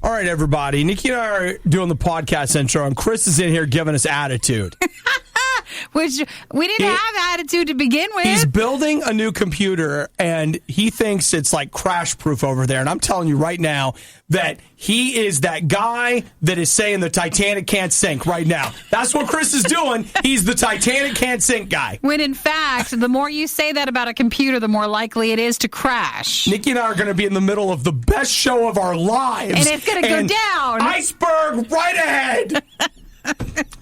All right, everybody. Nikki and I are doing the podcast intro, and Chris is in here giving us attitude. Which we didn't have attitude to begin with. He's building a new computer, and he thinks it's like crash-proof over there. And I'm telling you right now that he is that guy that is saying the Titanic can't sink right now. That's what Chris is doing. He's the Titanic can't sink guy. When in fact, the more you say that about a computer, the more likely it is to crash. Nikki and I are going to be in the middle of the best show of our lives. And it's going to go down. Iceberg right ahead.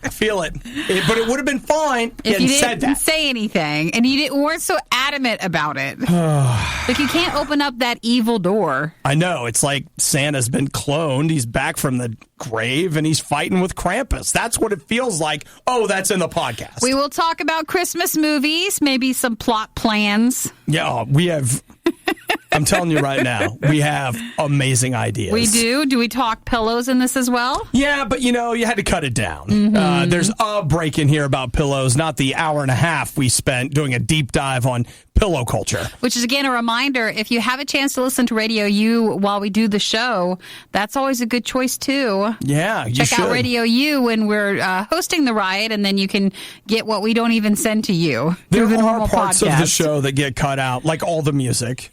I feel it. But it would have been fine if you said didn't that. say anything and you weren't so adamant about it. Like you can't open up that evil door. I know. It's like Santa's been cloned. He's back from the grave and he's fighting with Krampus. That's what it feels like. Oh, that's in the podcast. We will talk about Christmas movies, maybe some plot plans. Yeah, we have... I'm telling you right now, we have amazing ideas. We do? Do we talk pillows in this as well? Yeah, but you had to cut it down. Mm-hmm. There's a break in here about pillows, not the hour and a half we spent doing a deep dive on pillow culture. Which is, again, a reminder, if you have a chance to listen to Radio U while we do the show, that's always a good choice, too. Yeah, you Check should. out Radio U when we're hosting the riot, and then you can get what we don't even send to you. There are parts of the show that get cut out, like all the music.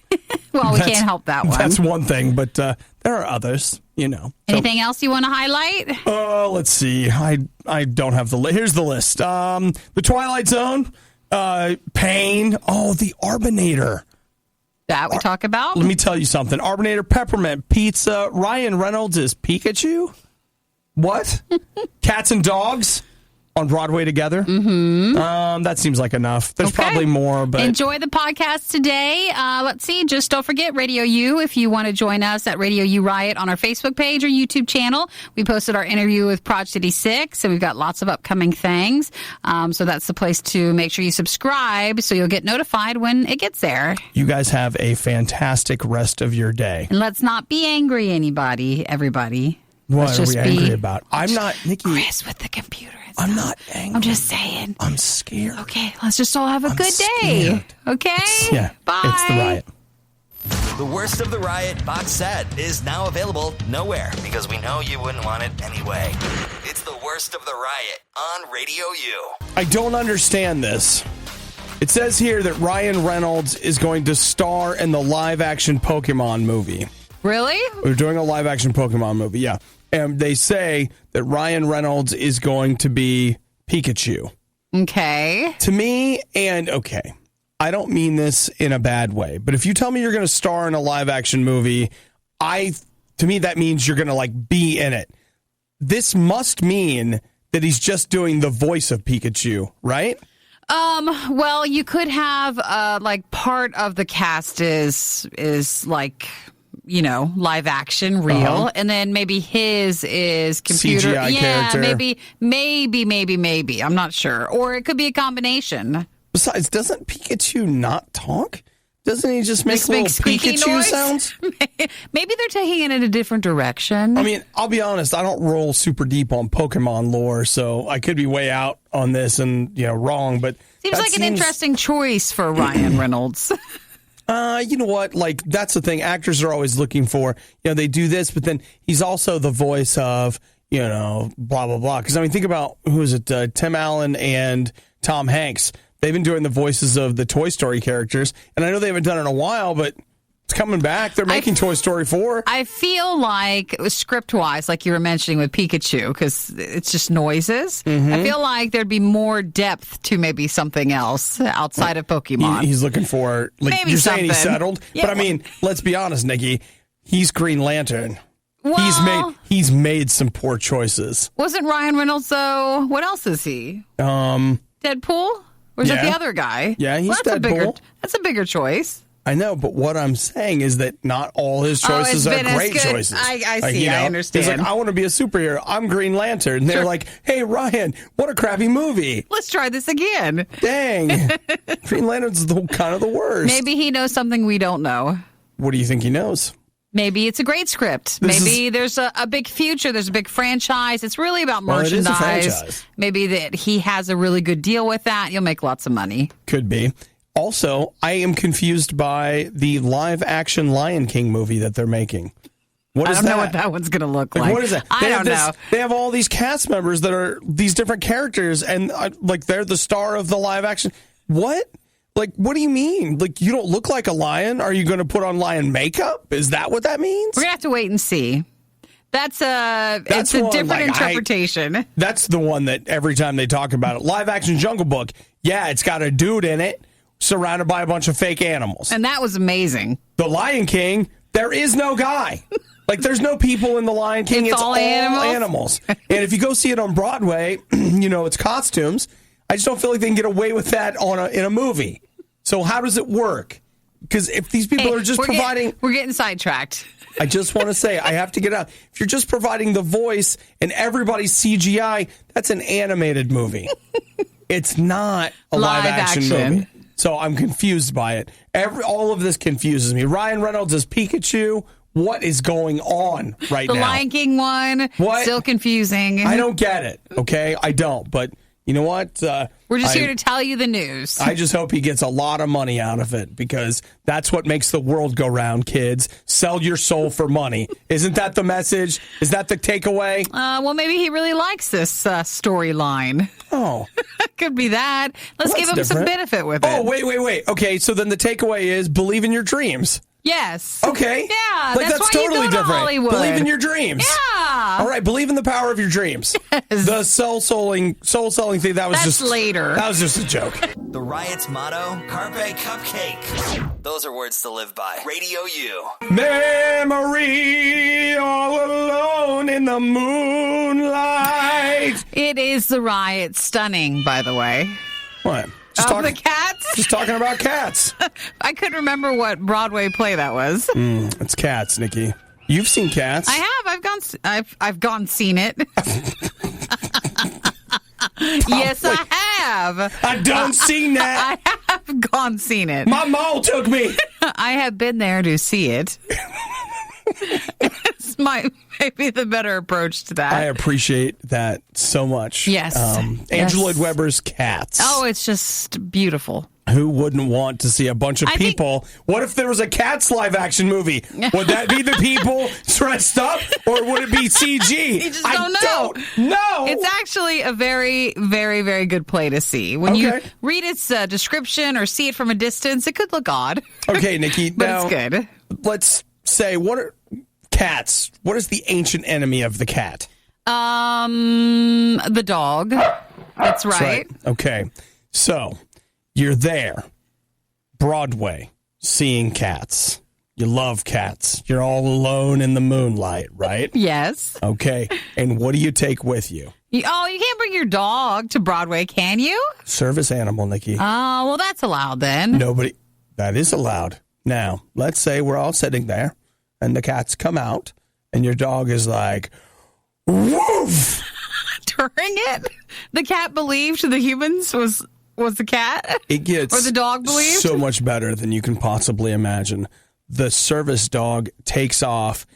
Well, we can't help that one. That's one thing, but there are others, Anything else you want to highlight? Let's see. I don't have the list. Here's the list. The Twilight Zone, Pain. Oh, the Arbynator. That we talk about? Let me tell you something. Arbynator, Peppermint Pizza. Ryan Reynolds is Pikachu. What? Cats and Dogs on Broadway together. Mm-hmm. That seems like enough. There's probably more, but enjoy the podcast today. Let's see. Just don't forget Radio U. If you want to join us at Radio U Riot on our Facebook page or YouTube channel, we posted our interview with Proj City 6, and we've got lots of upcoming things. So that's the place to make sure you subscribe so you'll get notified when it gets there. You guys have a fantastic rest of your day. And let's not be angry, everybody. What are we angry about? I'm not, Nikki. Chris with the computer. I'm not angry. I'm just saying. I'm scared. Okay, let's just all have a good day. Scared. Okay? Bye. It's the riot. The Worst of the Riot box set is now available nowhere because we know you wouldn't want it anyway. It's The Worst of the Riot on Radio U. I don't understand this. It says here that Ryan Reynolds is going to star in the live-action Pokemon movie. Really? We're doing a live-action Pokemon movie, yeah. And they say that Ryan Reynolds is going to be Pikachu. Okay. To me, I don't mean this in a bad way, but if you tell me you're going to star in a live-action movie, to me that means you're going to be in it. This must mean that he's just doing the voice of Pikachu, right? Well, you could have part of the cast is live action, real, and then maybe his is computer. CGI character. Maybe. I'm not sure. Or it could be a combination. Besides, doesn't Pikachu not talk? Doesn't he just make little Pikachu noise? sounds? Maybe they're taking it in a different direction. I mean, I'll be honest, I don't roll super deep on Pokemon lore, so I could be way out on this and, wrong, but seems like an interesting choice for Ryan Reynolds. You know what? That's the thing. Actors are always looking for, they do this, but then he's also the voice of, blah, blah, blah. Because, think about, who is it? Tim Allen and Tom Hanks. They've been doing the voices of the Toy Story characters. And I know they haven't done it in a while, but it's coming back. They're making Toy Story 4. I feel like, script-wise, like you were mentioning with Pikachu, because it's just noises. Mm-hmm. I feel like there'd be more depth to maybe something else outside of Pokemon. He's looking for, maybe you're something. saying he's settled. Yeah, but let's be honest, Nikki. He's Green Lantern. Well, he's made some poor choices. Wasn't Ryan Reynolds, though? What else is he? Deadpool? Or is it the other guy? Yeah, he's Deadpool. That's a bigger choice. I know, but what I'm saying is that not all his choices are great choices. I see, I understand. He's like, I want to be a superhero. I'm Green Lantern. And they're like, hey, Ryan, what a crappy movie. Let's try this again. Dang. Green Lantern's kind of the worst. Maybe he knows something we don't know. What do you think he knows? Maybe it's a great script. Maybe there's a big future. There's a big franchise. It's really about merchandise. It is a franchise. Maybe that he has a really good deal with that. You'll make lots of money. Could be. Also, I am confused by the live-action Lion King movie that they're making. What is I don't know that? what that one's going to look like. What is that? I don't know. They have all these cast members that are these different characters, and like they're the star of the live action. What? Like, what do you mean? Like, you don't look like a lion? Are you going to put on lion makeup? Is that what that means? We're going to have to wait and see. It's a different interpretation. That's the one that every time they talk about it. Live action Jungle Book. Yeah, it's got a dude in it surrounded by a bunch of fake animals. And that was amazing. The Lion King, there is no guy. Like, there's no people in The Lion King. It's all animals. And if you go see it on Broadway, it's costumes. I just don't feel like they can get away with that in a movie. So how does it work? Because if these people are just providing... we're getting sidetracked. I just want to say, I have to get out. If you're just providing the voice and everybody's CGI, that's an animated movie. It's not a live action movie. So I'm confused by it. All of this confuses me. Ryan Reynolds is Pikachu. What is going on right now? The Lion King one, still confusing. I don't get it, okay? I don't, but you know what? We're just here to tell you the news. I just hope he gets a lot of money out of it, because that's what makes the world go round, kids. Sell your soul for money. Isn't that the message? Is that the takeaway? Well, maybe he really likes this storyline. Oh. Could be that. Let's give him some benefit with it. Oh, wait. Okay, so then the takeaway is believe in your dreams. Yes. Okay. Yeah, that's why totally you go different. to Hollywood. Believe in your dreams. Yeah. All right, believe in the power of your dreams. Yes. The soul-selling thing, that's just later. That was just a joke. The Riot's motto, Carpe Cupcake. Those are words to live by. Radio U. Memory, all alone in the moonlight. It is the Riot. Stunning, by the way. What? The cats? Just talking about cats. I couldn't remember what Broadway play that was. It's Cats, Nikki. You've seen Cats. I have. I've gone seen it. Yes, I have. I don't seen that. I have gone seen it. My mom took me. I have been there to see it. It's maybe the better approach to that. I appreciate that so much. Yes. Andrew Lloyd Webber's Cats. Oh, it's just beautiful. Who wouldn't want to see a bunch of people? What if there was a Cats live action movie? Would that be the people dressed up, or would it be CG? You just don't know. No. It's actually a very, very, very good play to see. When you read its description or see it from a distance, it could look odd. Okay, Nikki. But now, it's good. Let's say, what are cats? What is the ancient enemy of the cat? The dog. That's right. Okay. So, you're there, Broadway, seeing Cats. You love cats. You're all alone in the moonlight, right? Yes. Okay. And what do you take with you? You can't bring your dog to Broadway, can you? Service animal, Nikki. Oh, well, that's allowed then. That is allowed. Now, let's say we're all sitting there, and the cats come out, and your dog is like, woof! During it, the cat believed the humans was the cat? It gets or the dog believed? So much better than you can possibly imagine. The service dog takes off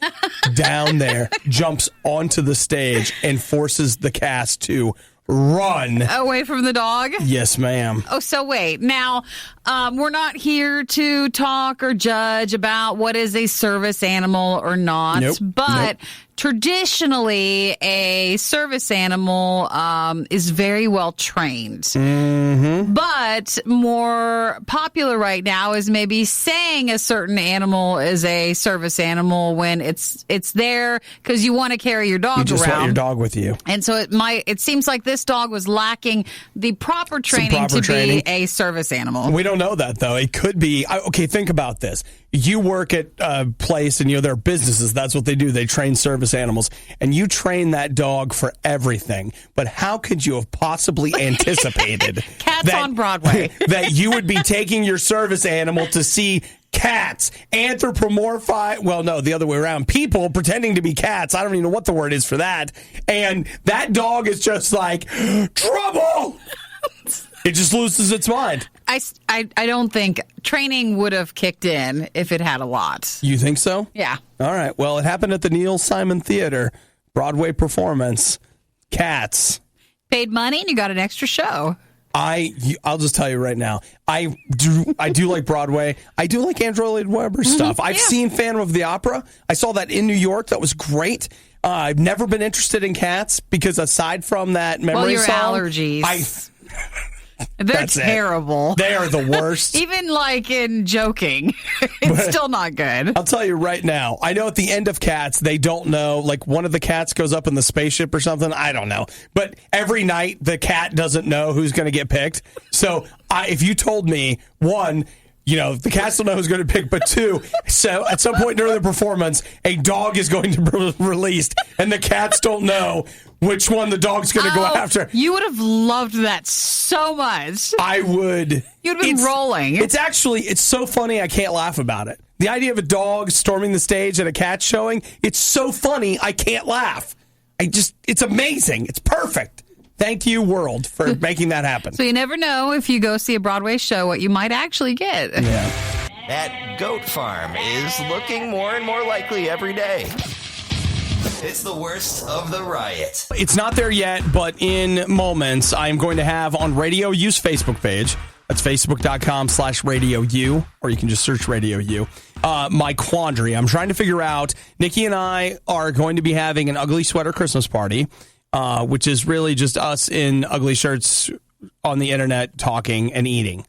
down there, jumps onto the stage, and forces the cast to run. Away from the dog? Yes, ma'am. Oh, so wait. Now, we're not here to talk or judge about what is a service animal or not. Nope. But traditionally, a service animal is very well trained. Mm-hmm. But more popular right now is maybe saying a certain animal is a service animal when it's there because you want to carry your dog around. You just want your dog with you. And so it seems like this dog was lacking the proper training be a service animal. We don't know that, though. It could be. Okay, think about this. You work at a place and there are businesses. That's what they do. They train service animals. And you train that dog for everything. But how could you have possibly anticipated Cats on Broadway that you would be taking your service animal to see cats, anthropomorphize, well, no, the other way around, people pretending to be cats. I don't even know what the word is for that. And that dog is just like, trouble! It just loses its mind. I don't think training would have kicked in if it had a lot. You think so? Yeah. All right. Well, it happened at the Neil Simon Theater, Broadway performance. Cats. Paid money and you got an extra show. I'll just tell you right now. I do like Broadway. I do like Andrew Lloyd Webber stuff. I've seen Phantom of the Opera. I saw that in New York. That was great. I've never been interested in Cats because aside from that memory your song, allergies. They're terrible. They are the worst. Even like in joking, it's still not good. I'll tell you right now. I know at the end of Cats, they don't know. Like one of the cats goes up in the spaceship or something. I don't know. But every night, the cat doesn't know who's going to get picked. So if you told me, one, the cats don't know who's going to pick, but two, so at some point during the performance, a dog is going to be released, and the cats don't know which one the dog's going to go after. You would have loved that so much. I would. You'd have been rolling. It's so funny I can't laugh about it. The idea of a dog storming the stage and a cat showing, it's so funny I can't laugh. It's amazing. It's perfect. Thank you, world, for making that happen. So you never know if you go see a Broadway show what you might actually get. Yeah. That goat farm is looking more and more likely every day. It's the worst of the riot. It's not there yet, but in moments, I'm going to have on Radio U's Facebook page. That's facebook.com/Radio U, or you can just search Radio U. My quandary. I'm trying to figure out, Nikki and I are going to be having an ugly sweater Christmas party, which is really just us in ugly shirts on the internet talking and eating.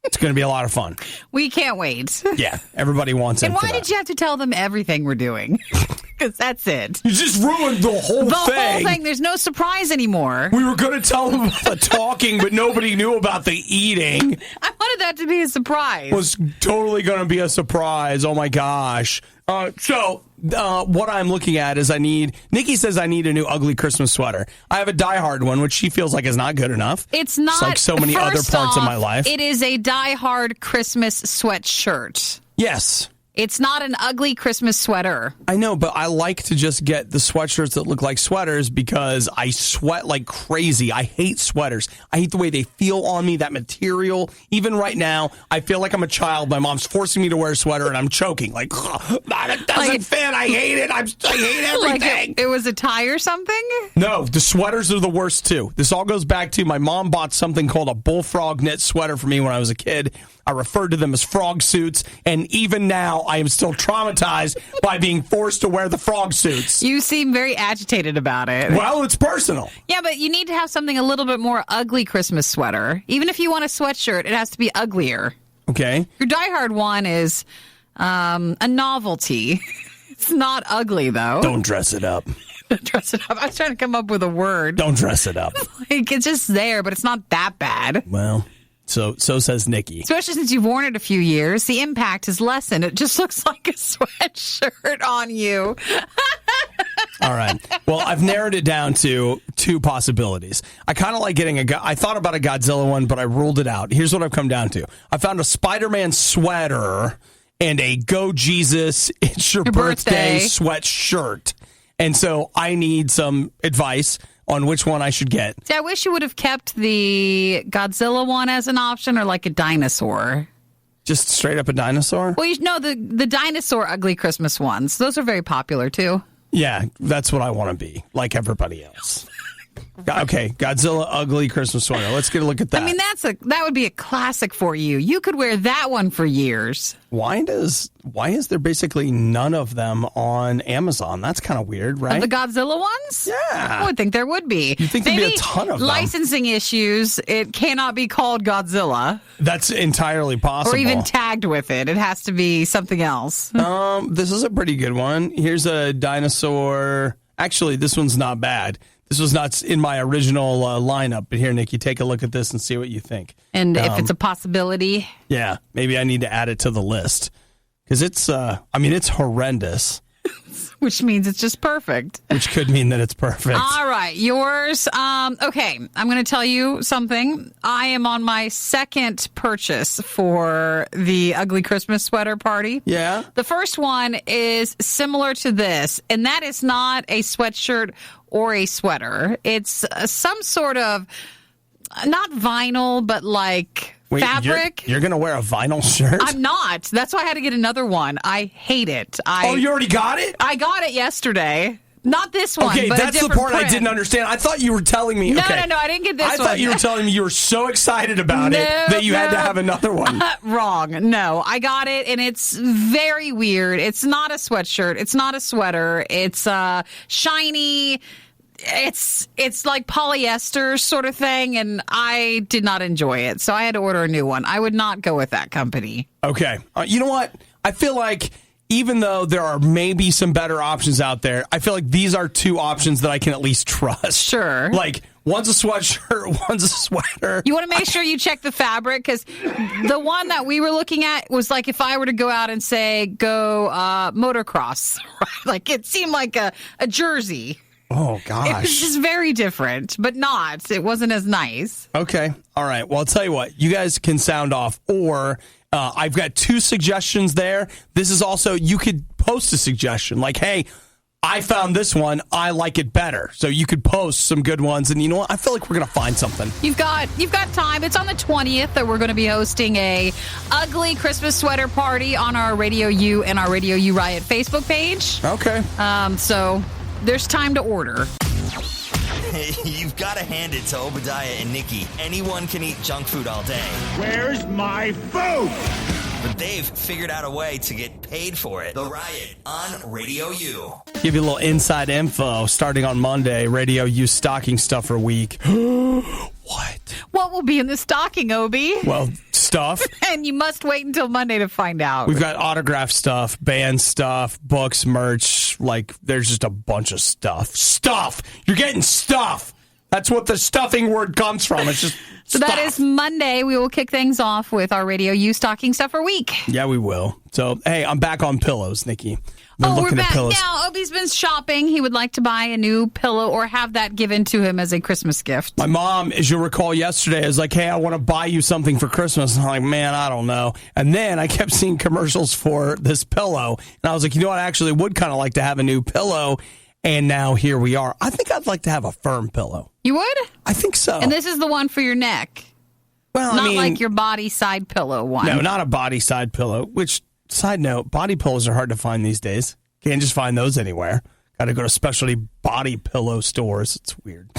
It's going to be a lot of fun. We can't wait. Yeah, everybody wants it. And why did you have to tell them everything we're doing? Because that's it. You just ruined the whole thing. The whole thing. There's no surprise anymore. We were going to tell them about the talking, but nobody knew about the eating. I wanted that to be a surprise. It was totally going to be a surprise. Oh, my gosh. What I'm looking at is Nikki says I need a new ugly Christmas sweater. I have a Die Hard one, which she feels like is not good enough. It's not. It's like so many other parts of my life. It is a Die Hard Christmas sweatshirt. Yes. It's not an ugly Christmas sweater. I know, but I like to just get the sweatshirts that look like sweaters because I sweat like crazy. I hate sweaters. I hate the way they feel on me, that material. Even right now, I feel like I'm a child. My mom's forcing me to wear a sweater and I'm choking. Like, it doesn't fit. I hate it. I hate everything. Like it was a tie or something? No, the sweaters are the worst too. This all goes back to my mom bought something called a bullfrog knit sweater for me when I was a kid. I referred to them as frog suits, and even now I am still traumatized by being forced to wear the frog suits. You seem very agitated about it. Well, it's personal. Yeah, but you need to have something a little bit more ugly Christmas sweater. Even if you want a sweatshirt, it has to be uglier. Okay. Your Die Hard one is a novelty. It's not ugly, though. Don't dress it up. Dress it up. I was trying to come up with a word. Don't dress it up. Like, it's just there, but it's not that bad. Well... So says Nikki. Especially since you've worn it a few years, the impact has lessened. It just looks like a sweatshirt on you. All right. Well, I've narrowed it down to two possibilities. I kind of like getting I thought about a Godzilla one, but I ruled it out. Here's what I've come down to. I found a Spider-Man sweater and a Go Jesus, It's Your Birthday sweatshirt. And so I need some advice on which one I should get. See, I wish you would have kept the Godzilla one as an option or like a dinosaur. Just straight up a dinosaur? Well, the dinosaur ugly Christmas ones. Those are very popular, too. Yeah, that's what I want to be, like everybody else. Okay, Godzilla ugly Christmas sweater. Let's get a look at that. I mean, that would be a classic for you. You could wear that one for years. Why is there basically none of them on Amazon? That's kind of weird, right? Of the Godzilla ones? Yeah. I would think there would be. You think there'd be a ton of them. Licensing issues, it cannot be called Godzilla. That's entirely possible. Or even tagged with it. It has to be something else. This is a pretty good one. Here's a dinosaur. Actually, this one's not bad. This was not in my original lineup, but here, Nikki, take a look at this and see what you think. And if it's a possibility. Yeah, maybe I need to add it to the list. Because it's horrendous. Which means it's just perfect. Which could mean that it's perfect. All right, yours. Okay, I'm going to tell you something. I am on my second purchase for the ugly Christmas sweater party. Yeah. The first one is similar to this, and that is not a sweatshirt or a sweater. It's some sort of, not vinyl, but like... Wait, fabric. You're going to wear a vinyl shirt? I'm not. That's why I had to get another one. I hate it. You already got it? I got it yesterday. Not this one. Okay, but that's the part print. I didn't understand. I thought you were telling me. No, okay. no, I didn't get this one. I thought you were telling me you were so excited about it that you had to have another one. Wrong. No, I got it, and it's very weird. It's not a sweatshirt. It's not a sweater. It's shiny. It's like polyester sort of thing, and I did not enjoy it, so I had to order a new one. I would not go with that company. Okay. You know what? I feel like even though there are maybe some better options out there, I feel like these are two options that I can at least trust. Sure. Like, one's a sweatshirt, one's a sweater. You want to make sure you check the fabric, because the one that we were looking at was like if I were to go out and say, go motocross. Like, it seemed like a jersey. Oh, gosh. It was just very different, but not. It wasn't as nice. Okay. All right. Well, I'll tell you what. You guys can sound off, or I've got two suggestions there. This is also, you could post a suggestion like, hey, I found this one. I like it better. So you could post some good ones. And you know what? I feel like we're going to find something. You've got time. It's on the 20th that we're going to be hosting a ugly Christmas sweater party on our Radio U and our Radio U Riot Facebook page. Okay. So there's time to order. You've got to hand it to Obadiah and Nikki. Anyone can eat junk food all day. Where's my food? But they've figured out a way to get paid for it. The Riot on Radio U. Give you a little inside info. Starting on Monday, Radio U stocking stuffer week. What? What will be in the stocking, Obi? Well, stuff. And you must wait until Monday to find out. We've got autograph stuff, band stuff, books, merch. Like, there's just a bunch of stuff. Stuff! You're getting stuff! That's what the stuffing word comes from. It's just So stuff. that is Monday. We will kick things off with our Radio U stocking stuffer week. Yeah, we will. So, hey, I'm back on pillows, Nikki. We're back now. Obi's been shopping. He would like to buy a new pillow or have that given to him as a Christmas gift. My mom, as you'll recall yesterday, is like, hey, I want to buy you something for Christmas. And I'm like, man, I don't know. And then I kept seeing commercials for this pillow. And I was like, you know what? I actually would kind of like to have a new pillow. And now here we are. I think I'd like to have a firm pillow. You would? I think so. And this is the one for your neck. Well, Not I mean, like your body side pillow one. No, not a body side pillow, which, side note, body pillows are hard to find these days. Can't just find those anywhere. Got to go to specialty body pillow stores. It's weird.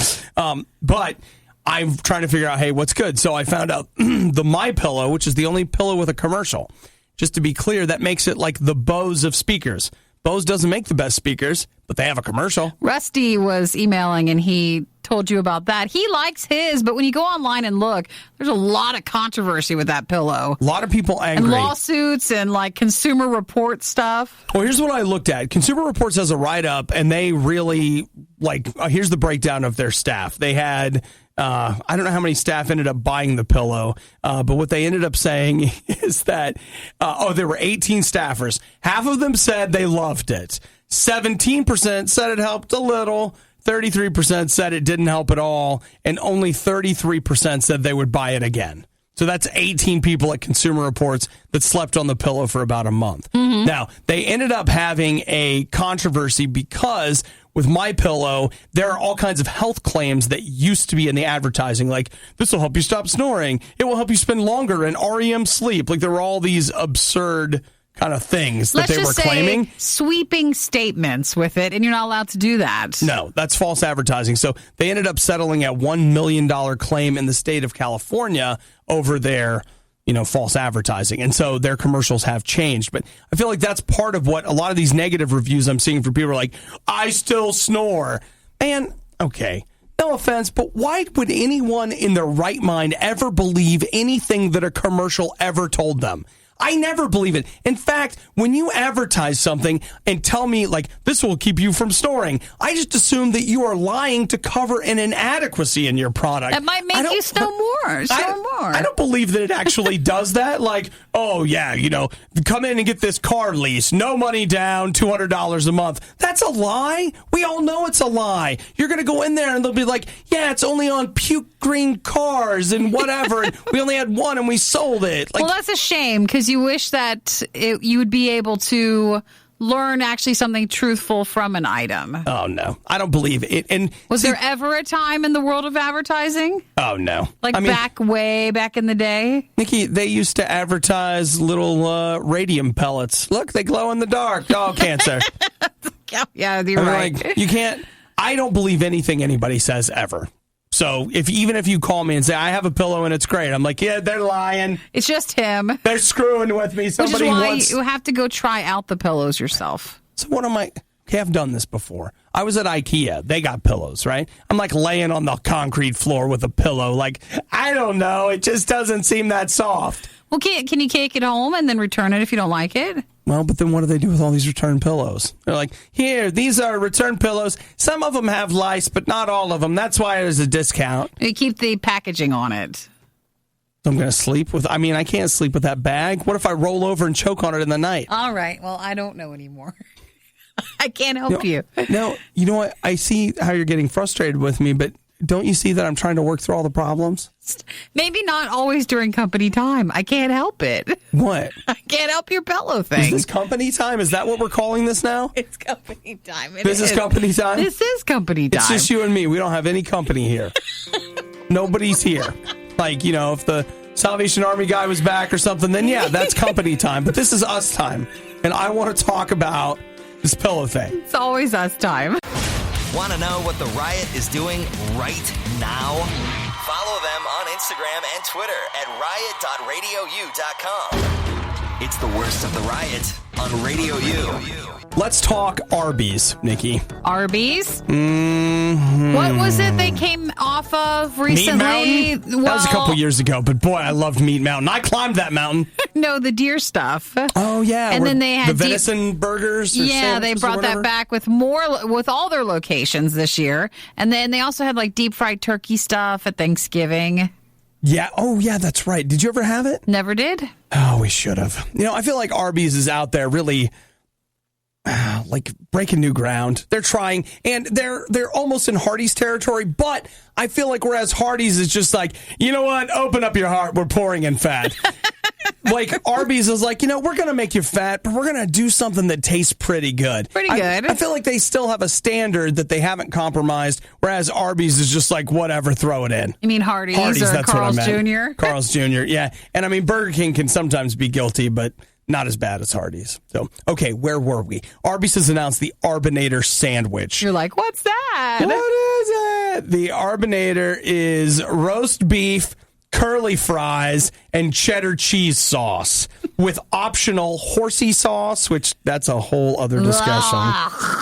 But I'm trying to figure out, hey, what's good? So I found out the My Pillow, which is the only pillow with a commercial. Just to be clear, that makes it like the Bose of speakers. Bose doesn't make the best speakers, but they have a commercial. Rusty was emailing and he told you about that. He likes his, but when you go online and look, there's a lot of controversy with that pillow. A lot of people angry. And lawsuits and like Consumer Report stuff. Well, here's what I looked at. Consumer Reports has a write-up, and they really, here's the breakdown of their staff. They had, I don't know how many staff ended up buying the pillow, but what they ended up saying is that, there were 18 staffers. Half of them said they loved it. 17% said it helped a little. 33% said it didn't help at all. And only 33% said they would buy it again. So that's 18 people at Consumer Reports that slept on the pillow for about a month. Mm-hmm. Now, they ended up having a controversy because with My Pillow, there are all kinds of health claims that used to be in the advertising, like this will help you stop snoring. It will help you spend longer in REM sleep. Like there were all these absurd kind of things that they were claiming. Sweeping statements with it, and you're not allowed to do that. No, that's false advertising. So they ended up settling a $1 million claim in the state of California over their, false advertising. And so their commercials have changed. But I feel like that's part of what a lot of these negative reviews I'm seeing from people are like, I still snore. And, okay, no offense, but why would anyone in their right mind ever believe anything that a commercial ever told them? I never believe it. In fact, when you advertise something and tell me, like, this will keep you from snoring, I just assume that you are lying to cover an inadequacy in your product. That might make you snore more. I don't believe that it actually does that. Like, oh, yeah, come in and get this car lease. No money down, $200 a month. That's a lie. We all know it's a lie. You're going to go in there and they'll be like, yeah, it's only on puke green cars and whatever. And we only had one and we sold it. Like, well, that's a shame because you wish that you would be able to learn actually something truthful from an item. Oh, no. I don't believe it. And was there ever a time in the world of advertising? Oh, no. Way back in the day? Nikki, they used to advertise little radium pellets. Look, they glow in the dark. Oh, cancer. Yeah, you're right. Like, you can't. I don't believe anything anybody says ever. So even if you call me and say, I have a pillow and it's great, I'm like, yeah, they're lying. It's just him. They're screwing with me. Somebody Which is why wants... you have to go try out the pillows yourself. So what am I... Okay, I've done this before. I was at IKEA. They got pillows, right? I'm like laying on the concrete floor with a pillow. Like, I don't know. It just doesn't seem that soft. Well, can you take it home and then return it if you don't like it? Well, but then what do they do with all these return pillows? They're like, here, these are return pillows. Some of them have lice, but not all of them. That's why there's a discount. You keep the packaging on it. So I'm going to sleep with... I mean, I can't sleep with that bag. What if I roll over and choke on it in the night? All right. Well, I don't know anymore. I can't help you. No, you know what? I see how you're getting frustrated with me, but don't you see that I'm trying to work through all the problems? Maybe not always during company time. I can't help it. What? I can't help your pillow thing. Is this company time? Is that what we're calling this now? It's company time. This is company time? This is company time. It's just you and me. We don't have any company here. Nobody's here. Like, if the Salvation Army guy was back or something, then yeah, that's company time. But this is us time. And I want to talk about this pillow thing. It's always us time. Want to know what the Riot is doing right now? Follow them on Instagram and Twitter at riot.radiou.com. It's the worst of the Riot on Radio U. Let's talk Arby's, Nikki. Arby's? Mm-hmm. What was it they came off of recently? Meat Mountain? That was a couple years ago, but boy, I loved Meat Mountain. I climbed that mountain. No, the deer stuff. Oh, yeah. And then they had the venison burgers. Yeah, they brought that back with all their locations this year. And then they also had like deep fried turkey stuff at Thanksgiving. Yeah. Oh, yeah, that's right. Did you ever have it? Never did. Oh, we should have. I feel like Arby's is out there really like breaking new ground. They're trying, and they're almost in Hardee's territory, but I feel like whereas Hardee's is just like, you know what? Open up your heart. We're pouring in fat. Like Arby's is like, we're going to make you fat, but we're going to do something that tastes pretty good. Pretty good. I feel like they still have a standard that they haven't compromised, whereas Arby's is just like, whatever, throw it in. You mean Hardee's or that's Carl's what I meant. Jr.? Carl's Jr., yeah. And I mean, Burger King can sometimes be guilty, but not as bad as Hardee's. So, okay, where were we? Arby's has announced the Arbynator sandwich. You're like, what's that? What is it? The Arbynator is roast beef, curly fries, and cheddar cheese sauce with optional horsey sauce, which that's a whole other discussion.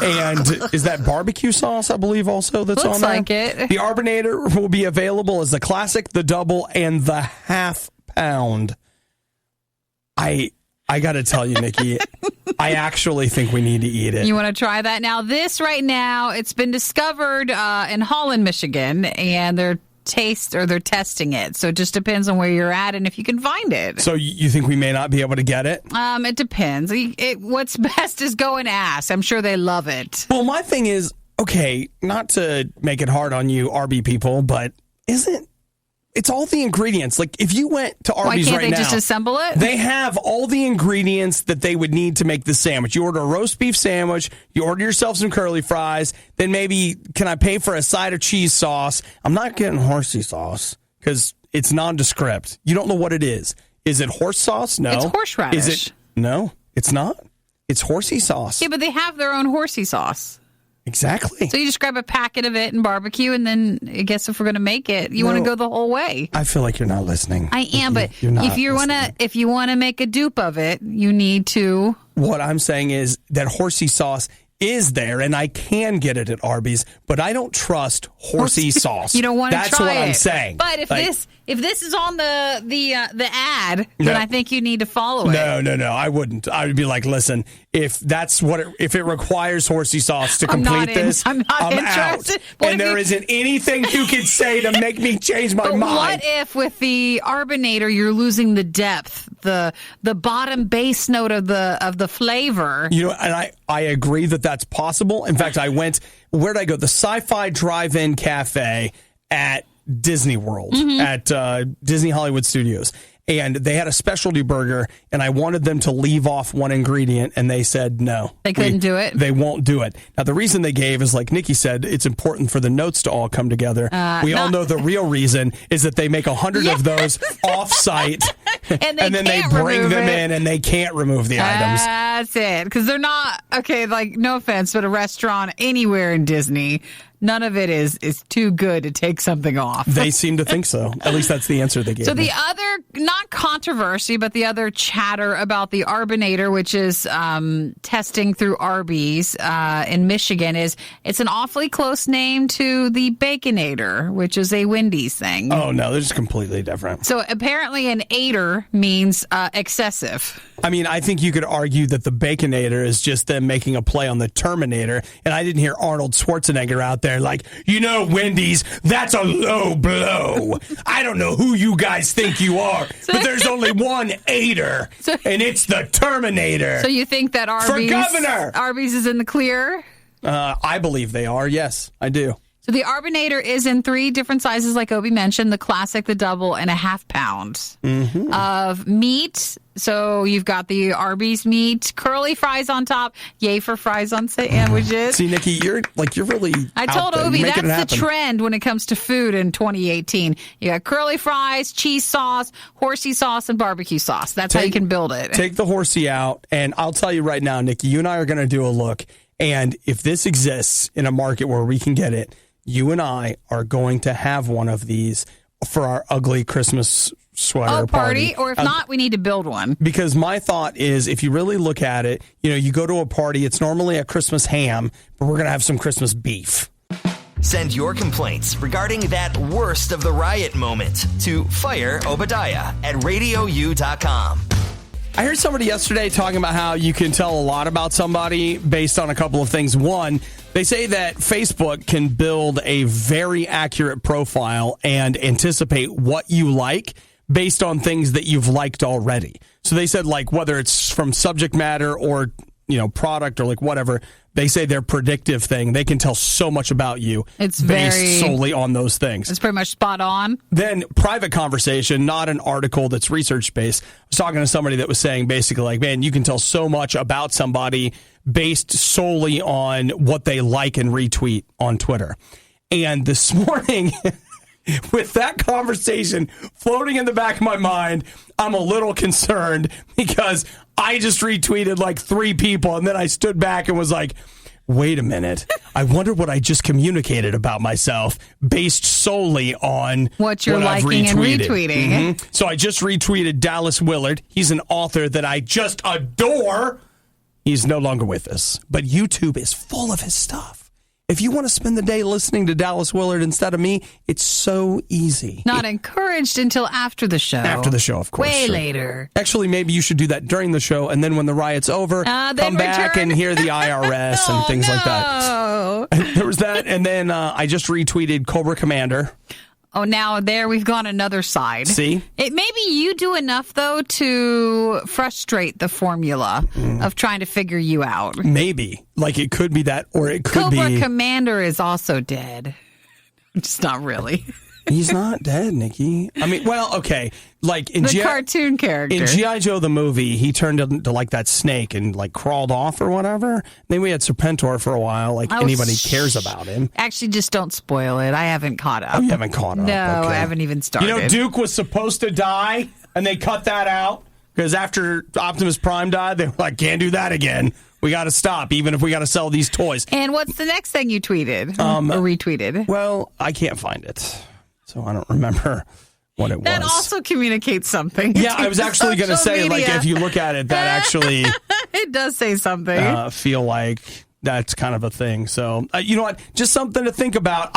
And is that barbecue sauce, I believe, also that's Looks on there? like it. The Arbynator will be available as the classic, the double, and the half pound. I got to tell you, Nikki, I actually think we need to eat it. You want to try that? Now, this right now, it's been discovered in Holland, Michigan, and they're testing it. So it just depends on where you're at and if you can find it. So you think we may not be able to get it? It depends. What's best is go and ask. I'm sure they love it. Well, my thing is, okay, not to make it hard on you Arby people, but it's all the ingredients. Like, if you went to Arby's right now... Why can't they just assemble it? They have all the ingredients that they would need to make the sandwich. You order a roast beef sandwich, you order yourself some curly fries, then maybe, can I pay for a side of cheese sauce? I'm not getting horsey sauce, because it's nondescript. You don't know what it is. Is it horse sauce? No. It's horseradish. Is it? No, it's not. It's horsey sauce. Yeah, but they have their own horsey sauce. Exactly. So you just grab a packet of it and barbecue, and then I guess if we're going to make it, you want to go the whole way. I feel like you're not listening. I am, but if you want to make a dupe of it, you need to. What I'm saying is that horsey sauce is there, and I can get it at Arby's, but I don't trust horsey sauce. You don't want to try it. That's what I'm saying. But if this is on the ad, then I think you need to follow it. No, I wouldn't. I would be like, listen, if it requires horsey sauce to complete this, I'm out. And there isn't anything you can say to make me change my mind. What if with the Arbynator you're losing the depth, the bottom base note of the flavor? And I agree that that's possible. In fact, where'd I go? The Sci-Fi Drive-In Cafe at Disney World, at Disney Hollywood Studios. And they had a specialty burger, and I wanted them to leave off one ingredient, and they said no. They couldn't do it? They won't do it. Now, the reason they gave is, like Nikki said, it's important for the notes to all come together. We all know the real reason is that they make 100 of those off-site, and then they bring them in, and they can't remove the items. That's it. Because they're not, okay, like, no offense, but a restaurant anywhere in Disney, none of it is too good to take something off. They seem to think so. At least that's the answer they gave So me. the other, not controversy, but the other chatter about the Arbynator, which is testing through Arby's in Michigan, is it's an awfully close name to the Baconator, which is a Wendy's thing. Oh, no, they're just completely different. So apparently an ater means excessive. I mean, I think you could argue that the Baconator is just them making a play on the Terminator, and I didn't hear Arnold Schwarzenegger out there like, Wendy's, that's a low blow. I don't know who you guys think you are, but there's only one ater, and it's the Terminator. So you think that Arby's, for governor. Arby's is in the clear? I believe they are, yes, I do. So the Arbynator is in 3 different sizes, like Obi mentioned, the classic, the double, and a half pound of meat. So you've got the Arby's meat, curly fries on top, yay for fries on sandwiches. See, Nikki, you're really I told out there. Obi You're making that's it the happen. trend when it comes to food in 2018. You got curly fries, cheese sauce, horsey sauce, and barbecue sauce. That's how you can build it. Take the horsey out, and I'll tell you right now, Nikki, you and I are going to do a look, and if this exists in a market where we can get it, you and I are going to have one of these for our ugly Christmas sweater party. Or if not, we need to build one. Because my thought is, if you really look at it, you go to a party, it's normally a Christmas ham, but we're going to have some Christmas beef. Send your complaints regarding that worst of the riot moment to Fire Obadiah at RadioU.com. I heard somebody yesterday talking about how you can tell a lot about somebody based on a couple of things. One, they say that Facebook can build a very accurate profile and anticipate what you like based on things that you've liked already. So they said, like, whether it's from subject matter or, product or like whatever, they say their predictive thing, they can tell so much about you based solely on those things. It's pretty much spot on. Then private conversation, not an article that's research-based. I was talking to somebody that was saying basically like, man, you can tell so much about somebody based solely on what they like and retweet on Twitter. And this morning, with that conversation floating in the back of my mind, I'm a little concerned because I just retweeted like 3 people, and then I stood back and was like, wait a minute. I wonder what I just communicated about myself based solely on what you're liking and retweeting. Mm-hmm. So I just retweeted Dallas Willard. He's an author that I just adore. He's no longer with us, but YouTube is full of his stuff. If you want to spend the day listening to Dallas Willard instead of me, it's so easy. Not encouraged until after the show. After the show, of course. Way later. Actually, maybe you should do that during the show, and then when the riot's over, come back and hear the IRS and things like that. There was that, and then I just retweeted Cobra Commander. Oh, now there we've gone another side. See? Maybe you do enough, though, to frustrate the formula of trying to figure you out. Maybe. Like, it could be that, or it could be... Cobra Commander is also dead. Just not really. He's not dead, Nikki. I mean, well, okay. Like in the cartoon character. In G.I. Joe, the movie, he turned into like that snake and like crawled off or whatever. Then we had Serpentor for a while. Like anybody cares about him. Actually, just don't spoil it. I haven't caught up. Oh, you haven't caught up? No, okay. I haven't even started. Duke was supposed to die, and they cut that out because after Optimus Prime died, they were like, can't do that again. We got to stop, even if we got to sell these toys. And what's the next thing you tweeted or retweeted? Well, I can't find it, so I don't remember what it was. That also communicates something. Yeah, I was actually going to say, like, if you look at it, that actually... it does say something. Feel like that's kind of a thing. So, you know what? Just something to think about.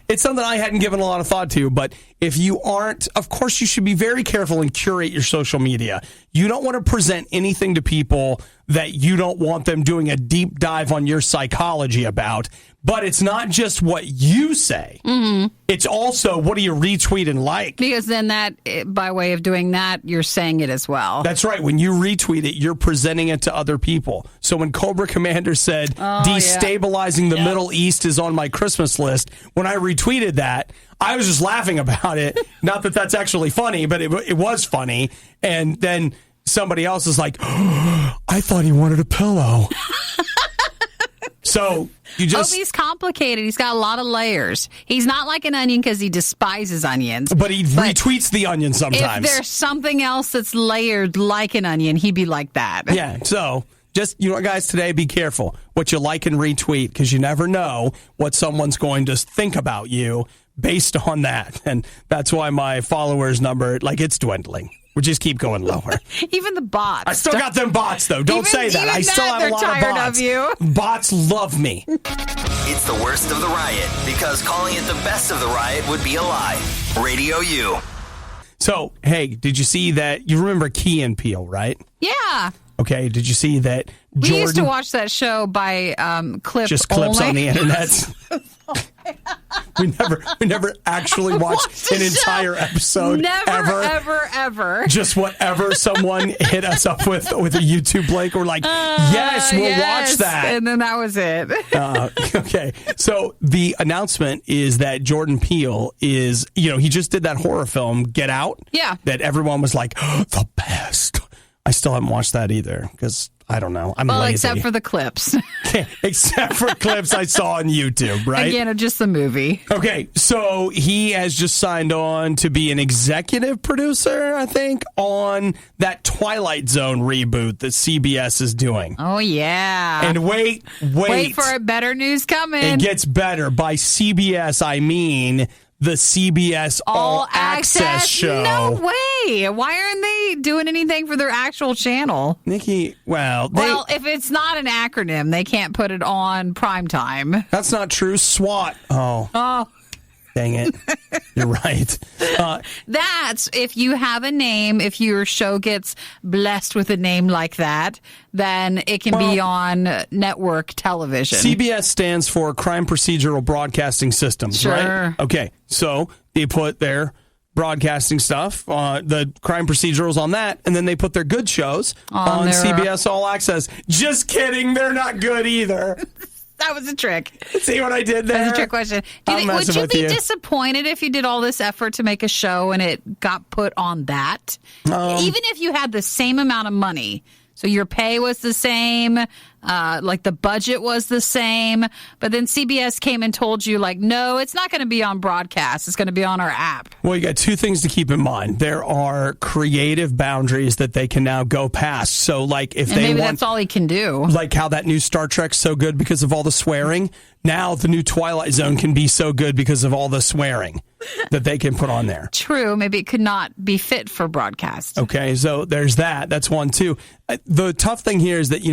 It's something I hadn't given a lot of thought to, but if you aren't, of course, you should be very careful and curate your social media. You don't want to present anything to people that you don't want them doing a deep dive on your psychology about. But it's not just what you say. Mm-hmm. It's also what do you retweet and like. Because then that, by way of doing that, you're saying it as well. That's right. When you retweet it, you're presenting it to other people. So when Cobra Commander said, destabilizing the Middle East is on my Christmas list, when I retweeted that, I was just laughing about it. Not that that's actually funny, but it was funny. And then somebody else is like, I thought he wanted a pillow. So you just... Obi's complicated. He's got a lot of layers. He's not like an onion because he despises onions. But he retweets the onion sometimes. If there's something else that's layered like an onion, he'd be like that. Yeah, so Just, you know what, guys, today, be careful what you like and retweet, because you never know what someone's going to think about you based on that. And that's why my followers number, it's dwindling. We just keep going lower. Even the bots. I still got them bots, though. Don't say that. I still have a lot of bots. Of you. Bots love me. It's the worst of the riot, because calling it the best of the riot would be a lie. Radio U. So, hey, did you see that? You remember Key and Peele, right? Yeah. Okay, did you see that Jordan... We used to watch that show by clip just clips only. on the internet. We never actually watched an entire episode. Ever. Just whatever someone hit us up with a YouTube link. We're like, yes, we'll watch that. And then that was it. Okay. So the announcement is that Jordan Peele is, he just did that horror film, Get Out. Yeah. That everyone was like, the best. I still haven't watched that either because I don't know. I'm lazy. Except for the clips. Except for clips I saw on YouTube, right? Again, just the movie. Okay, so he has just signed on to be an executive producer, I think, on that Twilight Zone reboot that CBS is doing. Oh, yeah. And wait. Wait for it. Better news coming. It gets better. By CBS, I mean the CBS All Access show. No way. Why aren't they doing anything for their actual channel? Nikki, well, if it's not an acronym, they can't put it on primetime. That's not true. SWAT. Oh. Dang it. You're right. That's if you have a name, if your show gets blessed with a name like that, then it can be on network television. CBS stands for Crime Procedural Broadcasting Systems, sure. Right? Okay, so they put their broadcasting stuff, the crime procedurals on that, and then they put their good shows on CBS All Access. Just kidding. They're not good either. That was a trick. See what I did there? That was a trick question. Would you be disappointed if you did all this effort to make a show and it got put on that? Even if you had the same amount of money, so your pay was the same, the budget was the same, but then CBS came and told you, no, it's not going to be on broadcast. It's going to be on our app. Well, you got two things to keep in mind. There are creative boundaries that they can now go past. So, if they maybe want, that's all he can do. Like how that new Star Trek's so good because of all the swearing. Now the new Twilight Zone can be so good because of all the swearing that they can put on there. True. Maybe it could not be fit for broadcast. Okay, so there's that. That's one, too. The tough thing here is that,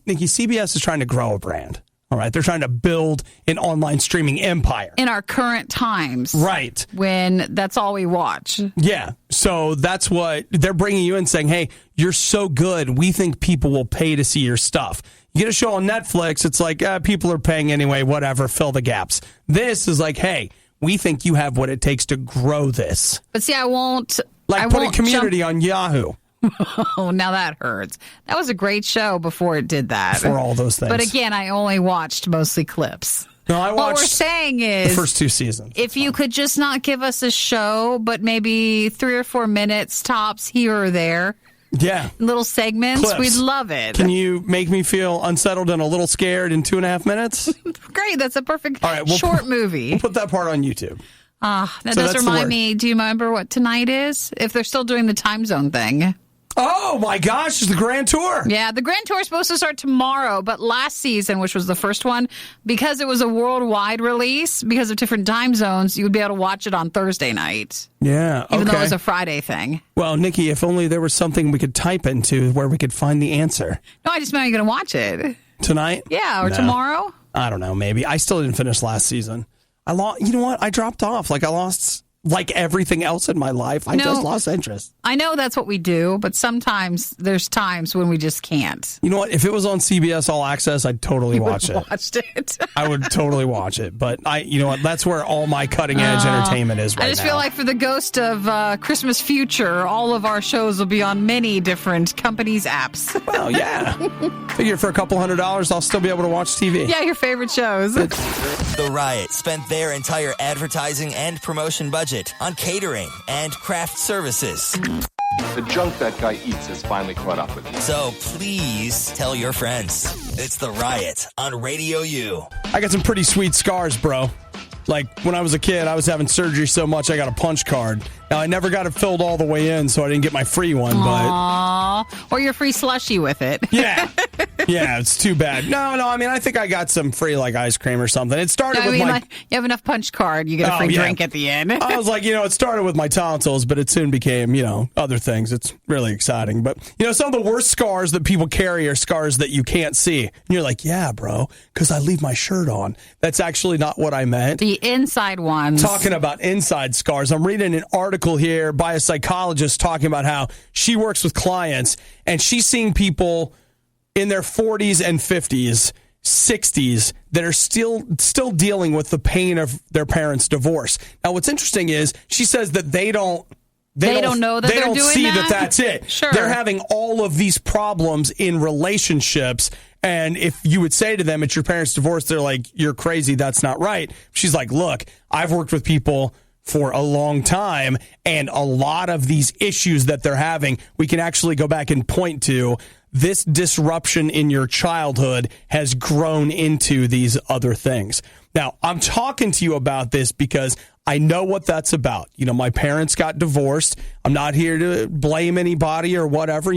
Nikki, CBS is trying to grow a brand. All right, they're trying to build an online streaming empire. In our current times. Right. When that's all we watch. Yeah, so that's what they're bringing you in saying, hey, you're so good, we think people will pay to see your stuff. You get a show on Netflix, it's like, people are paying anyway, whatever, fill the gaps. This is like, hey, we think you have what it takes to grow this. But see, I won't putting Community on Yahoo. Oh, now that hurts. That was a great show before it did that. For all those things. But again, I only watched mostly clips. No, I watched what we're saying is the first 2 seasons. If you could just not give us a show, but maybe 3 or 4 minutes tops here or there. Yeah. Little segments, clips. We'd love it. Can you make me feel unsettled and a little scared in 2.5 minutes? Great. That's a perfect all right, short movie. We'll put that part on YouTube. That does remind me. Do you remember what tonight is? If they're still doing the time zone thing. Oh, my gosh. It's the Grand Tour. Yeah, the Grand Tour is supposed to start tomorrow, but last season, which was the first one, because it was a worldwide release, because of different time zones, you would be able to watch it on Thursday night. Yeah, okay. Even though it was a Friday thing. Well, Nikki, if only there was something we could type into where we could find the answer. No, I just meant you're going to watch it. Tonight? Yeah, or tomorrow? I don't know, maybe. I still didn't finish last season. You know what? I dropped off. I lost... everything else in my life, I just lost interest. I know that's what we do, but sometimes there's times when we just can't. You know what? If it was on CBS All Access, I'd totally watch it. Watched it. I would totally watch it. But you know what? That's where all my cutting edge entertainment is right now. I just feel like for the ghost of Christmas future, all of our shows will be on many different companies' apps. Well, yeah. Figure for a couple $100, I'll still be able to watch TV. Yeah, your favorite shows. The Riot spent their entire advertising and promotion budget on catering and craft services. The junk that guy eats has finally caught up with me. So please tell your friends. It's The Riot on Radio U. I got some pretty sweet scars, bro. When I was a kid, I was having surgery so much I got a punch card. Now, I never got it filled all the way in, so I didn't get my free one. Aww. Or your free slushie with it. Yeah. Yeah, it's too bad. No, I mean, I think I got some free, like, ice cream or something. It started with like, you have enough punch card, you get a free drink at the end. I was like, it started with my tonsils, but it soon became, other things. It's really exciting. But, some of the worst scars that people carry are scars that you can't see. And you're like, yeah, bro, because I leave my shirt on. That's actually not what I meant. The inside ones. Talking about inside scars. I'm reading an article here by a psychologist talking about how she works with clients, and she's seeing people in their 40s and 50s, 60s that are still dealing with the pain of their parents' divorce. Now, what's interesting is she says that they don't know that they don't see that that's it. Sure. They're having all of these problems in relationships. And if you would say to them, it's your parents' divorce, they're like, you're crazy. That's not right. She's like, look, I've worked with people for a long time, and a lot of these issues that they're having, we can actually go back and point to this disruption in your childhood has grown into these other things. Now, I'm talking to you about this because I know what that's about. My parents got divorced. I'm not here to blame anybody or whatever.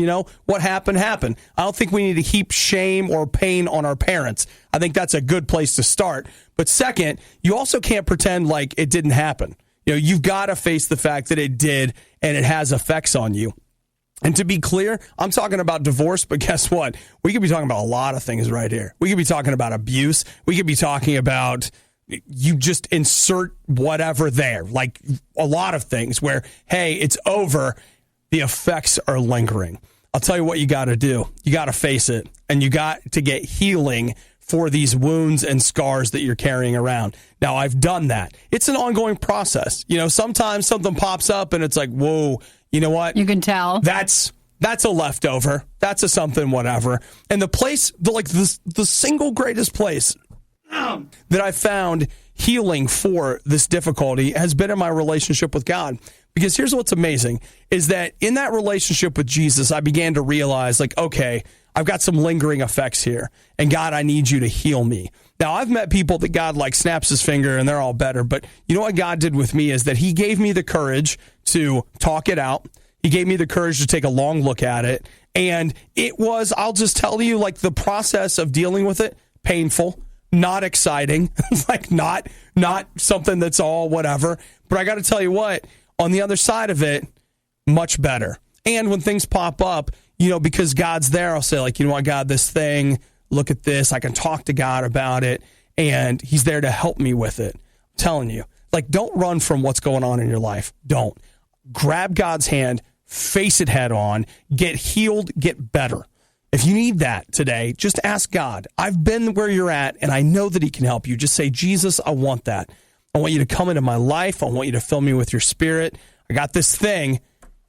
What happened, happened. I don't think we need to heap shame or pain on our parents. I think that's a good place to start. But second, you also can't pretend like it didn't happen. You've got to face the fact that it did, and it has effects on you. And to be clear, I'm talking about divorce, but guess what? We could be talking about a lot of things right here. We could be talking about abuse. We could be talking about, you just insert whatever there, like a lot of things where, hey, it's over. The effects are lingering. I'll tell you what you got to do. You got to face it, and you got to get healing for these wounds and scars that you're carrying around. Now, I've done that. It's an ongoing process. Sometimes something pops up and it's like, whoa, you know what? You can tell. That's a leftover. That's a something, whatever. And the place, the single greatest place that I found healing for this difficulty has been in my relationship with God. Because here's what's amazing, is that in that relationship with Jesus, I began to realize, okay, I've got some lingering effects here. And God, I need you to heal me. Now, I've met people that God snaps his finger and they're all better. But you know what God did with me is that he gave me the courage to talk it out. He gave me the courage to take a long look at it. And it was, I'll just tell you, the process of dealing with it, painful, not exciting, not something that's all whatever. But I got to tell you what, on the other side of it, much better. And when things pop up, because God's there, I'll say, you know what, God, this thing, look at this. I can talk to God about it, and he's there to help me with it. I'm telling you, don't run from what's going on in your life. Don't. Grab God's hand, face it head on, get healed, get better. If you need that today, just ask God. I've been where you're at, and I know that he can help you. Just say, Jesus, I want that. I want you to come into my life. I want you to fill me with your spirit. I got this thing.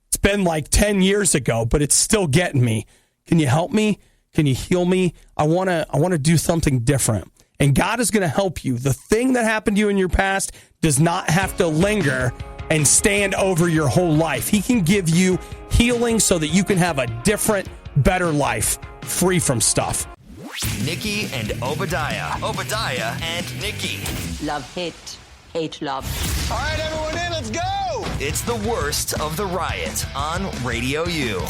It's been 10 years ago, but it's still getting me. Can you help me? Can you heal me? I want to do something different. And God is going to help you. The thing that happened to you in your past does not have to linger and stand over your whole life. He can give you healing so that you can have a different, better life, free from stuff. Nikki and Obadiah. Obadiah and Nikki. Love, hate, hate, love. All right, everyone in, let's go! It's the worst of the riot on Radio U.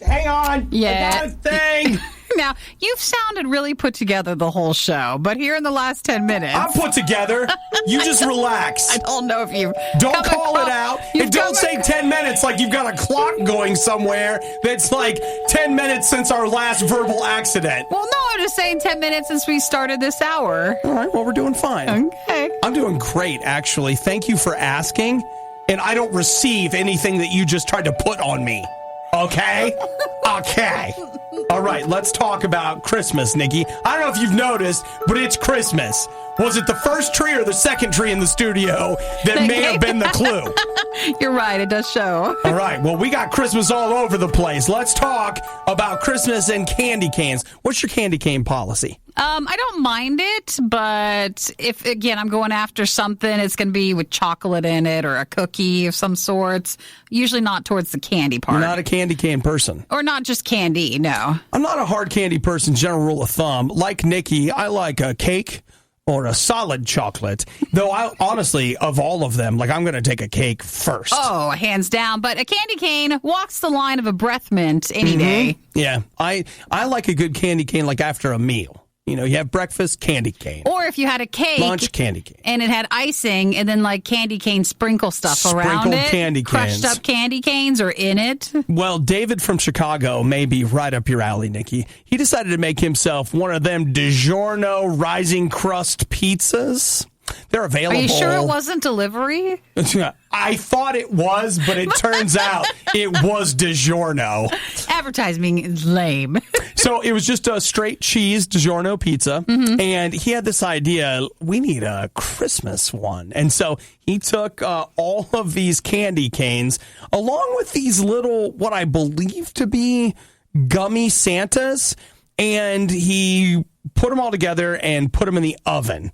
Hang on. Yeah. I got a thing. Now, you've sounded really put together the whole show, but here in the last 10 minutes... I'm put together. You just relax. I don't know if you... Don't call it out. And don't say 10 minutes like you've got a clock going somewhere that's 10 minutes since our last verbal accident. Well, no, I'm just saying 10 minutes since we started this hour. All right, well, we're doing fine. Okay. I'm doing great, actually. Thank you for asking. And I don't receive anything that you just tried to put on me. Okay? Okay. All right, let's talk about Christmas, Nikki. I don't know if you've noticed, but it's Christmas. Was it the first tree or the second tree in the studio that may have been the clue? You're right, it does show. All right, well, we got Christmas all over the place. Let's talk about Christmas and candy canes. What's your candy cane policy? I don't mind it, but if, again, I'm going after something, it's going to be with chocolate in it or a cookie of some sorts. Usually not towards the candy part. You're not a candy cane person. Or not just candy, no. I'm not a hard candy person, general rule of thumb. Like Nikki, I like a cake, or a solid chocolate. Though I honestly, of all of them, like I'm going to take a cake first. Oh, hands down. But a candy cane walks the line of a breath mint any day. Yeah, I like a good candy cane like after a meal. You know, you have breakfast, candy cane. Or if you had a cake. Lunch, candy cane. And it had icing and then like candy cane sprinkle stuff around it. Sprinkled candy canes. Crushed up candy canes are in it. Well, David from Chicago may be right up your alley, Nikki. He decided to make himself one of them DiGiorno rising crust pizzas. They're available. Are you sure it wasn't delivery? I thought it was, but it turns out it was DiGiorno. Advertising is lame. So it was just a straight cheese DiGiorno pizza, and he had this idea, we need a Christmas one. And so he took all of these candy canes, along with these little, what I believe to be gummy Santas, and he put them all together and put them in the oven.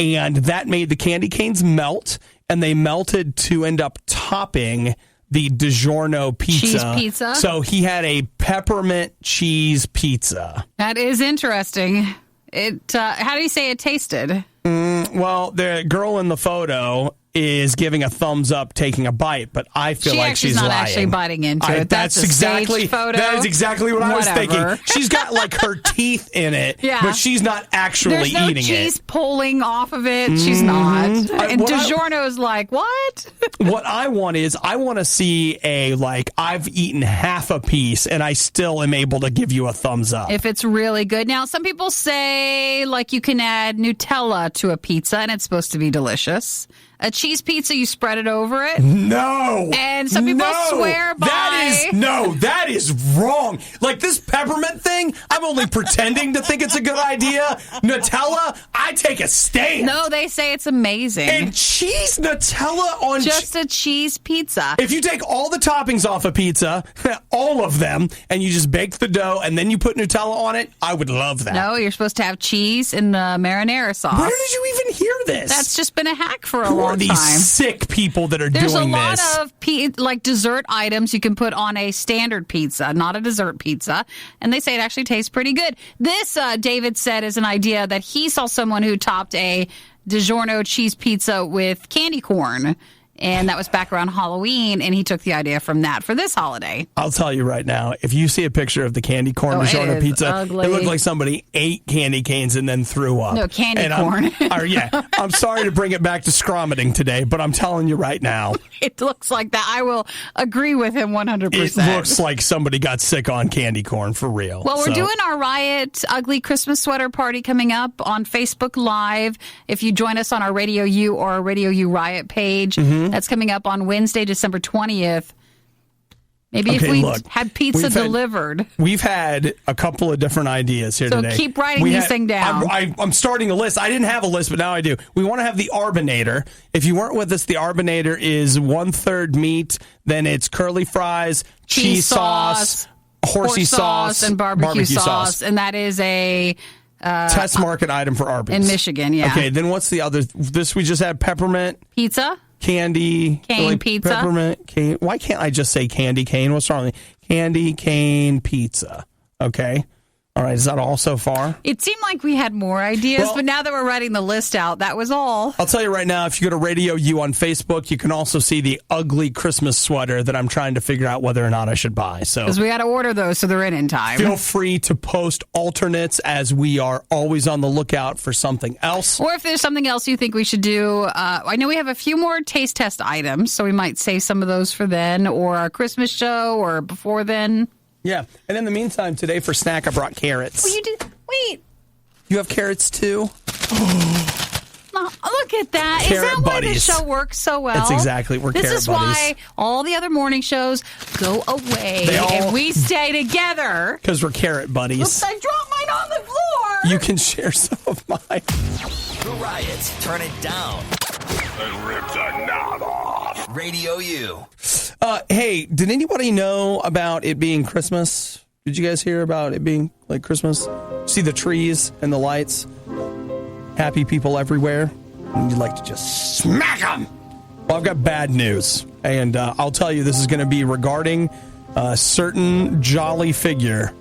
And that made the candy canes melt, and they melted to end up topping the DiGiorno pizza. Cheese pizza? So he had a peppermint cheese pizza. That is interesting. How do you say it tasted? Well, the girl in the photo is giving a thumbs up, taking a bite, but I feel like she's not lying. actually biting into it. That's a exactly staged photo. That is exactly what I was Whatever. thinking. She's got like her teeth in it, Yeah. but she's not actually There's no eating cheese it. pulling off of it. She's not. And what I- DiGiorno's like, what? What I want to see I've eaten half a piece and I still am able to give you a thumbs up. If it's really good. Now, some people say like you can add Nutella to a pizza and it's supposed to be delicious. A cheese pizza, you spread it over it. No. And some people swear by... That is wrong. Like this peppermint thing, I'm only pretending to think it's a good idea. Nutella, I take a stand. No, they say it's amazing. And cheese Nutella on... Just a cheese pizza. If you take all the toppings off a pizza, all of them, and you just bake the dough and then you put Nutella on it, I would love that. No, you're supposed to have cheese in the marinara sauce. Where did you even hear this? That's just been a hack for a Who long are these time. sick people that are There's doing a lot this? of dessert items you can put on a standard pizza, not a dessert pizza, and they say it actually tastes pretty good. This, David said, is an idea that he saw someone who topped a DiGiorno cheese pizza with candy corn, and that was back around Halloween, and he took the idea from that for this holiday. I'll tell you right now, if you see a picture of the candy corn DiGiorno it is pizza, ugly. it looked like somebody ate candy canes and then threw up. No, candy corn. I'm sorry to bring it back to scromiting today, but I'm telling you right now, It looks like that. I will agree with him 100%. it looks like somebody got sick on candy corn for real. Well, we're So, doing our Riot Ugly Christmas Sweater Party coming up on Facebook Live. If you join us on our Radio U or our Radio U Riot page, that's coming up on Wednesday, December 20th. Maybe if we had pizza delivered. We've had a couple of different ideas here today. So keep writing these things down. I'm starting a list. I didn't have a list, but now I do. We want to have the Arbynator. If you weren't with us, the Arbynator is 1/3 meat, then it's curly fries, cheese sauce, horsey sauce, and barbecue sauce. And that is a... test market item for Arby's. In Michigan, yeah. Okay, then what's the other? This we just had peppermint. Pizza? Candy cane pizza. Peppermint cane. Why can't I just say candy cane? What's wrong with me? Candy cane pizza. Okay. All right. Is that all so far? It seemed like we had more ideas, but now that we're writing the list out, that was all. I'll tell you right now, if you go to Radio U on Facebook, you can also see the ugly Christmas sweater that I'm trying to figure out whether or not I should buy. So Because we got to order those so they're in time. feel free to post alternates as we are always on the lookout for something else. Or if there's something else you think we should do, I know we have a few more taste test items, so we might save some of those for then, or our Christmas show, or before then. Yeah. And in the meantime, today for snack, I brought carrots. Oh, you did? Wait. You have carrots too? Oh, look at that. Carrot Is that why buddies. this show works so well? That's exactly. We're This carrot is buddies. why all the other morning shows go away and we stay together. Because we're carrot buddies. Oops, I dropped mine on the floor. You can share some of mine. The Riot. Turn it down. And rip the knob off. Radio U. Hey, did anybody know about it being Christmas? Did you guys hear about it being like Christmas? See the trees and the lights? Happy people everywhere. And you'd like to just smack them. Well, I've got bad news. And I'll tell you, this is going to be regarding a certain jolly figure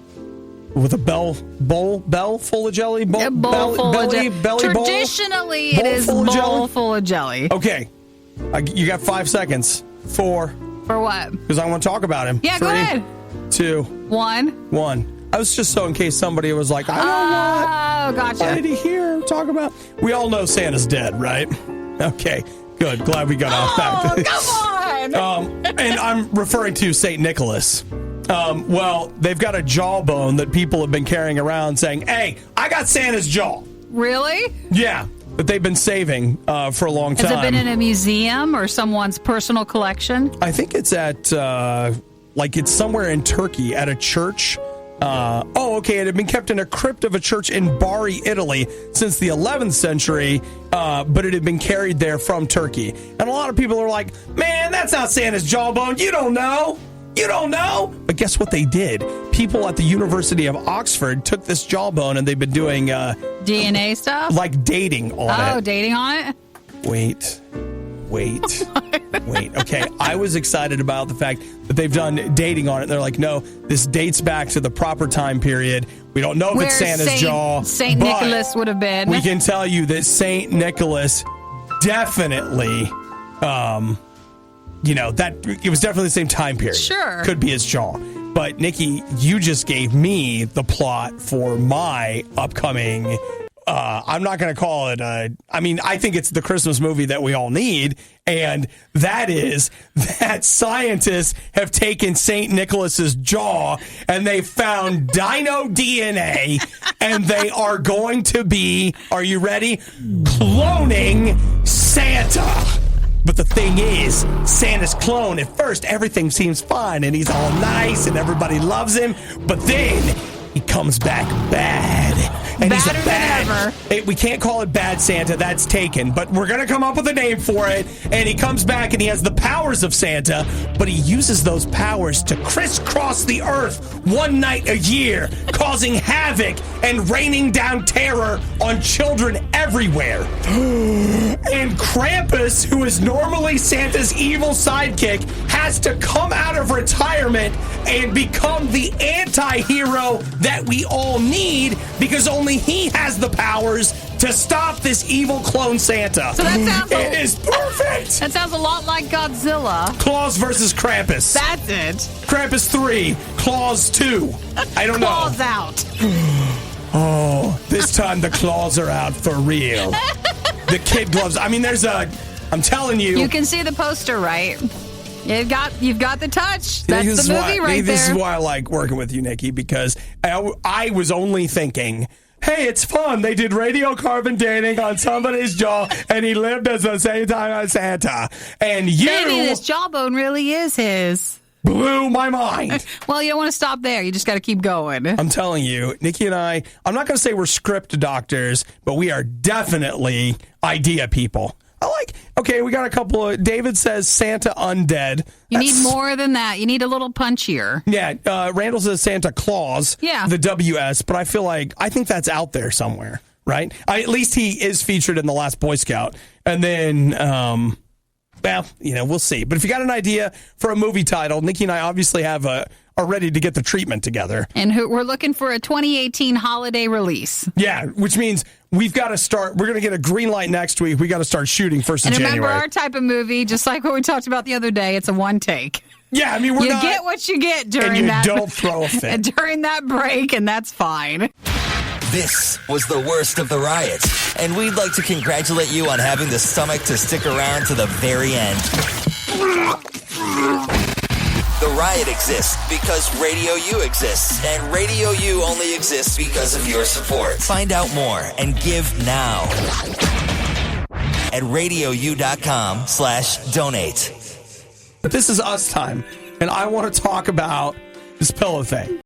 with a bell full of jelly? Bowl full of jelly. Belly bowl? Traditionally, it is bowl full of jelly. Okay. You got 5 seconds. 4. For what? Because I want to talk about him. Yeah, 3, go ahead. 2, 1. I was just so in case somebody was like, I don't know Oh, gotcha. what did he hear talk about? We all know Santa's dead, right? Okay, good. Glad we got off that. Come on! And I'm referring to St. Nicholas. Well, they've got a jawbone that people have been carrying around saying, hey, I got Santa's jaw. Really? Yeah, that they've been saving for a long time. Has it been in a museum or someone's personal collection? I think it's at, it's somewhere in Turkey at a church. It had been kept in a crypt of a church in Bari, Italy since the 11th century, but it had been carried there from Turkey. And a lot of people are like, man, that's not Santa's jawbone. You don't know. But guess what they did? People at the University of Oxford took this jawbone and they've been doing DNA stuff? like dating on it. Oh, dating on it? Wait. Okay, I was excited about the fact that they've done dating on it. They're like, no, this dates back to the proper time period. We don't know if it's Santa's jaw. St. Nicholas would have been. We can tell you that St. Nicholas definitely, that it was definitely the same time period. Sure. Could be his jaw. But, Nikki, you just gave me the plot for my upcoming... I'm not going to call it I think it's the Christmas movie that we all need, and that is that scientists have taken St. Nicholas's jaw and they found dino DNA, and they are going to be, are you ready? Cloning Santa. But the thing is, Santa's clone, at first, everything seems fine, and he's all nice, and everybody loves him, but then he comes back bad. And he's a bad. We can't call it Bad Santa. That's taken. But we're going to come up with a name for it. And he comes back and he has the powers of Santa, but he uses those powers to crisscross the earth one night a year, causing havoc and raining down terror on children everywhere. And Krampus, who is normally Santa's evil sidekick, has to come out of retirement and become the anti-hero that we all need, because only he has the powers to stop this evil clone Santa. So that sounds it is perfect. That sounds a lot like Godzilla. Claus versus Krampus. That's it. Krampus 3, Claus 2. I don't know. Claus out. Oh, this time the claws are out for real. The kid gloves. I mean, I'm telling you. You can see the poster, right? You've got the touch. That's the movie right there. This is why I like working with you, Nikki, because I was only thinking, hey, it's fun. They did radiocarbon dating on somebody's jaw, and he lived at the same time as Santa. And maybe this jawbone really is his. Blew my mind. Well, you don't want to stop there. You just got to keep going. I'm telling you, Nikki and I'm not going to say we're script doctors, but we are definitely idea people. We got a couple of, David says Santa undead. You need more than that. You need a little punchier. Yeah, Randall says Santa Claus. Yeah. The WS, but I think that's out there somewhere, right? At least he is featured in The Last Boy Scout. And then, we'll see. But if you got an idea for a movie title, Nikki and I obviously are ready to get the treatment together. And we're looking for a 2018 holiday release. Yeah, which means we've got to start. We're going to get a green light next week. We got to start shooting first of January. And remember, our type of movie, just like what we talked about the other day, it's a one take. Yeah, I mean, you get what you get during that. And you don't throw a fit. During that break, and that's fine. This was the worst of the riots, and we'd like to congratulate you on having the stomach to stick around to the very end. The Riot exists because Radio U exists, and Radio U only exists because of your support. Find out more and give now at radiou.com/donate. This is us time, and I want to talk about this pillow thing.